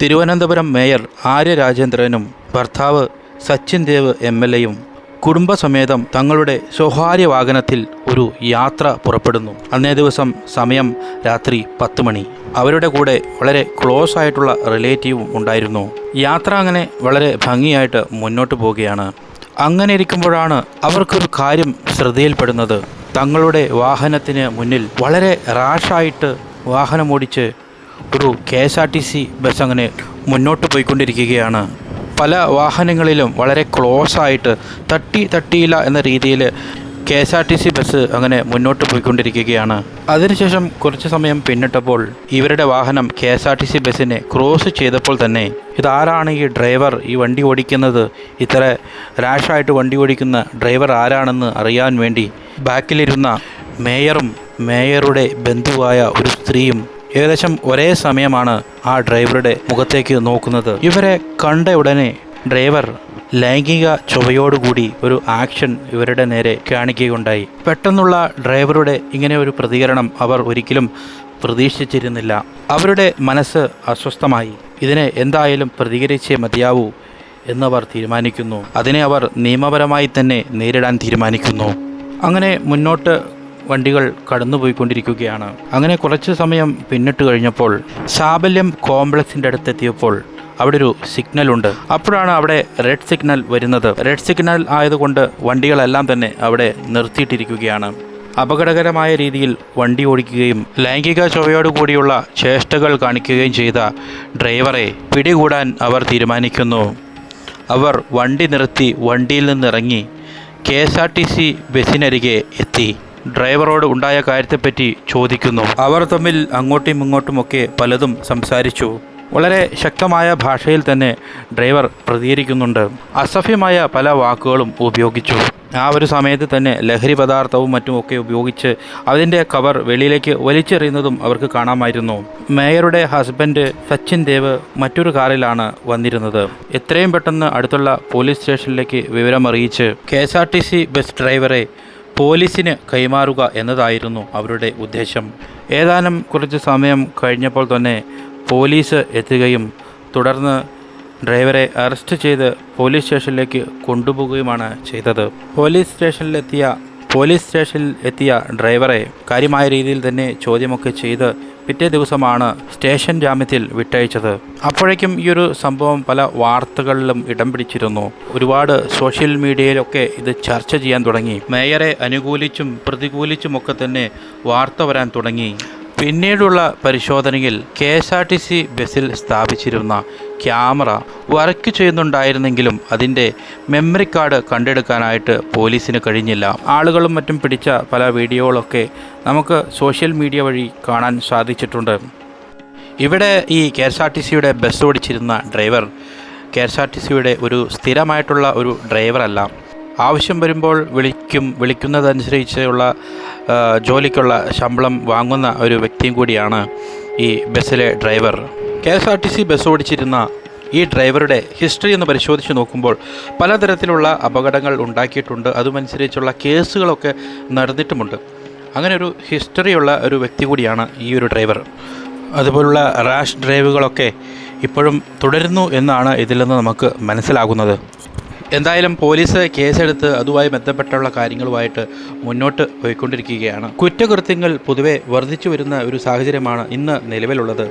Thiruvananthapuram mayor Arya രാജേന്ദ്രനും ഭർത്താവ് സച്ചിൻ ദേവ് MLAയും കുടുംബസമേതം തങ്ങളുടെ സ്വകാര്യ വാഹനത്തിൽ ഒരു യാത്ര പുറപ്പെടുന്നു. അന്നേ ദിവസം സമയം രാത്രി 10 മണി. അവരുടെ കൂടെ വളരെ ക്ലോസ് ആയിട്ടുള്ള റിലേറ്റീവും ഉണ്ടായിരുന്നു. യാത്ര അങ്ങനെ വളരെ ഭംഗിയായിട്ട് മുന്നോട്ട് പോവുകയാണ്. അങ്ങനെ ഇരിക്കുമ്പോഴാണ് അവർക്കൊരു കാര്യം ശ്രദ്ധയിൽപ്പെടുന്നത്. തങ്ങളുടെ വാഹനത്തിന് മുന്നിൽ വളരെ റാഷായിട്ട് വാഹനമോടിച്ച് ഒരു KSRTC ബസ് അങ്ങനെ മുന്നോട്ട് പോയിക്കൊണ്ടിരിക്കുകയാണ്. പല വാഹനങ്ങളിലും വളരെ ക്ലോസ് ആയിട്ട് തട്ടിയില്ല എന്ന രീതിയിൽ KSRTC ബസ് അങ്ങനെ മുന്നോട്ട് പോയിക്കൊണ്ടിരിക്കുകയാണ്. അതിനുശേഷം കുറച്ച് സമയം പിന്നിട്ടപ്പോൾ ഇവരുടെ വാഹനം KSRTC ബസ്സിനെ ക്രോസ് ചെയ്തപ്പോൾ തന്നെ ഇതാരാണ് ഈ ഡ്രൈവർ, ഈ വണ്ടി ഓടിക്കുന്നത്, ഇത്ര റാഷായിട്ട് വണ്ടി ഓടിക്കുന്ന ഡ്രൈവർ ആരാണെന്ന് അറിയാൻ വേണ്ടി ബാക്കിലിരുന്ന മേയറും മേയറുടെ ബന്ധുവായ ഒരു സ്ത്രീയും ഏകദേശം ഒരേ സമയമാണ് ആ ഡ്രൈവറുടെ മുഖത്തേക്ക് നോക്കുന്നത്. ഇവരെ കണ്ട ഉടനെ ഡ്രൈവർ ലൈംഗിക ചൊവ്വയോടുകൂടി ഒരു ആക്ഷൻ ഇവരുടെ നേരെ കാണിക്കുകയുണ്ടായി. പെട്ടെന്നുള്ള ഡ്രൈവറുടെ ഇങ്ങനെ ഒരു പ്രതികരണം അവർ ഒരിക്കലും പ്രതീക്ഷിച്ചിരുന്നില്ല. അവരുടെ മനസ്സ് അസ്വസ്ഥമായി. ഇതിനെ എന്തായാലും പ്രതികരിച്ചേ മതിയാവൂ എന്നവർ തീരുമാനിക്കുന്നു. അതിനെ അവർ നിയമപരമായി തന്നെ നേരിടാൻ തീരുമാനിക്കുന്നു. അങ്ങനെ മുന്നോട്ട് വണ്ടികൾ കടന്നുപോയിക്കൊണ്ടിരിക്കുകയാണ്. അങ്ങനെ കുറച്ച് സമയം പിന്നിട്ട് കഴിഞ്ഞപ്പോൾ സാബല്യം കോംപ്ലക്സിൻ്റെ അടുത്തെത്തിയപ്പോൾ അവിടെ ഒരു സിഗ്നലുണ്ട്. അപ്പോഴാണ് അവിടെ റെഡ് സിഗ്നൽ വരുന്നത്. റെഡ് സിഗ്നൽ ആയതുകൊണ്ട് വണ്ടികളെല്ലാം തന്നെ അവിടെ നിർത്തിയിട്ടിരിക്കുകയാണ്. അപകടകരമായ രീതിയിൽ വണ്ടി ഓടിക്കുകയും ലൈംഗിക ചൊവ്വയോടുകൂടിയുള്ള ചേഷ്ടകൾ കാണിക്കുകയും ചെയ്ത ഡ്രൈവറെ പിടികൂടാൻ അവർ തീരുമാനിക്കുന്നു. അവർ വണ്ടി നിർത്തി വണ്ടിയിൽ നിന്നിറങ്ങി KSRTC ബസ്സിനരികെ എത്തി ഡ്രൈവറോട് ഉണ്ടായ കാര്യത്തെപ്പറ്റി ചോദിക്കുന്നു. അവർ തമ്മിൽ അങ്ങോട്ടും ഇങ്ങോട്ടുമൊക്കെ പലതും സംസാരിച്ചു. വളരെ ശക്തമായ ഭാഷയിൽ തന്നെ ഡ്രൈവർ പ്രതികരിക്കുന്നുണ്ട്. അസഭ്യമായ പല വാക്കുകളും ഉപയോഗിച്ചു. ആ ഒരു സമയത്ത് തന്നെ ലഹരി പദാർത്ഥവും മറ്റുമൊക്കെ ഉപയോഗിച്ച് അതിൻ്റെ കവർ വെളിയിലേക്ക് വലിച്ചെറിയുന്നതും അവർക്ക് കാണാമായിരുന്നു. മേയറുടെ ഹസ്ബൻഡ് സച്ചിൻ ദേവ് മറ്റൊരു കാറിലാണ് വന്നിരുന്നത്. എത്രയും പെട്ടെന്ന് അടുത്തുള്ള പോലീസ് സ്റ്റേഷനിലേക്ക് വിവരമറിയിച്ച് KSRTC ബസ് ഡ്രൈവറെ പോലീസിന് കൈമാറുക എന്നതായിരുന്നു അവരുടെ ഉദ്ദേശം. ഏതാനും കുറച്ച് സമയം കഴിഞ്ഞപ്പോൾ തന്നെ പോലീസ് എത്തുകയും തുടർന്ന് ഡ്രൈവറെ അറസ്റ്റ് ചെയ്ത് പോലീസ് സ്റ്റേഷനിലേക്ക് കൊണ്ടുപോവുകയുമാണ് ചെയ്തത്. പോലീസ് സ്റ്റേഷനിൽ എത്തിയ ഡ്രൈവറെ കാര്യമായ രീതിയിൽ തന്നെ ചോദ്യമൊക്കെ ചെയ്ത് പിറ്റേ ദിവസമാണ് സ്റ്റേഷൻ ജാമ്യത്തിൽ വിട്ടയച്ചത്. അപ്പോഴേക്കും ഈ ഒരു സംഭവം പല വാർത്തകളിലും ഇടം പിടിച്ചിരുന്നു. ഒരുപാട് സോഷ്യൽ മീഡിയയിലൊക്കെ ഇത് ചർച്ച ചെയ്യാൻ തുടങ്ങി. മേയറെ അനുകൂലിച്ചും പ്രതികൂലിച്ചുമൊക്കെ തന്നെ വാർത്ത വരാൻ തുടങ്ങി. പിന്നീടുള്ള പരിശോധനയിൽ KSRTC ബസ്സിൽ സ്ഥാപിച്ചിരുന്ന ക്യാമറ വർക്ക് ചെയ്യുന്നുണ്ടായിരുന്നെങ്കിലും അതിൻ്റെ മെമ്മറി കാർഡ് കണ്ടെടുക്കാനായിട്ട് പോലീസിന് കഴിഞ്ഞില്ല. ആളുകളും മറ്റും പിടിച്ച പല വീഡിയോകളൊക്കെ നമുക്ക് സോഷ്യൽ മീഡിയ വഴി കാണാൻ സാധിച്ചിട്ടുണ്ട്. ഇവിടെ ഈ KSRTCയുടെ ബസ് ഓടിച്ചിരുന്ന ഡ്രൈവർ KSRTCയുടെ ഒരു സ്ഥിരമായിട്ടുള്ള ഒരു ഡ്രൈവറല്ല. ആവശ്യം വരുമ്പോൾ വിളിക്കുന്നതനുസരിച്ചുള്ള ജോലിക്കുള്ള ശമ്പളം വാങ്ങുന്ന ഒരു വ്യക്തിയും കൂടിയാണ് ഈ ബസ്സിലെ ഡ്രൈവർ. KSRTC ബസ് ഓടിച്ചിരുന്ന ഈ ഡ്രൈവറുടെ ഹിസ്റ്ററി എന്ന് പരിശോധിച്ച് നോക്കുമ്പോൾ പലതരത്തിലുള്ള അപകടങ്ങൾ ഉണ്ടാക്കിയിട്ടുണ്ട്. അതുമനുസരിച്ചുള്ള കേസുകളൊക്കെ നടന്നിട്ടുമുണ്ട്. അങ്ങനെ ഒരു ഹിസ്റ്ററിയുള്ള ഒരു വ്യക്തി കൂടിയാണ് ഈ ഒരു ഡ്രൈവർ. അതുപോലുള്ള റാഷ് ഡ്രൈവുകളൊക്കെ ഇപ്പോഴും തുടരുന്നു എന്നാണ് ഇതിൽ നിന്ന് നമുക്ക് മനസ്സിലാകുന്നത്. എന്തായാലും പോലീസ് കേസെടുത്ത് അതുമായി ബന്ധപ്പെട്ടുള്ള കാര്യങ്ങളുമായിട്ട് മുന്നോട്ട് പോയിക്കൊണ്ടിരിക്കുകയാണ്. കുറ്റകൃത്യങ്ങൾ പൊതുവെ വർദ്ധിച്ചു വരുന്ന ഒരു സാഹചര്യമാണ് ഇന്ന് നിലവിലുള്ളത്.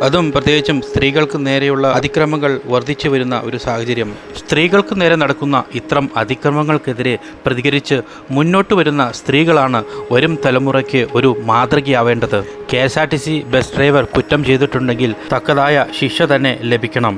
അതും പ്രത്യേകിച്ചും സ്ത്രീകൾക്ക് നേരെയുള്ള അതിക്രമങ്ങൾ വർദ്ധിച്ചു വരുന്ന ഒരു സാഹചര്യം. സ്ത്രീകൾക്ക് നേരെ നടക്കുന്ന ഇത്തരം അതിക്രമങ്ങൾക്കെതിരെ പ്രതികരിച്ച് മുന്നോട്ട് വരുന്ന സ്ത്രീകളാണ് വരും തലമുറയ്ക്ക് ഒരു മാതൃകയാവേണ്ടത്. KSRTC ബസ് ഡ്രൈവർ കുറ്റം ചെയ്തിട്ടുണ്ടെങ്കിൽ തക്കതായ ശിക്ഷ തന്നെ ലഭിക്കണം.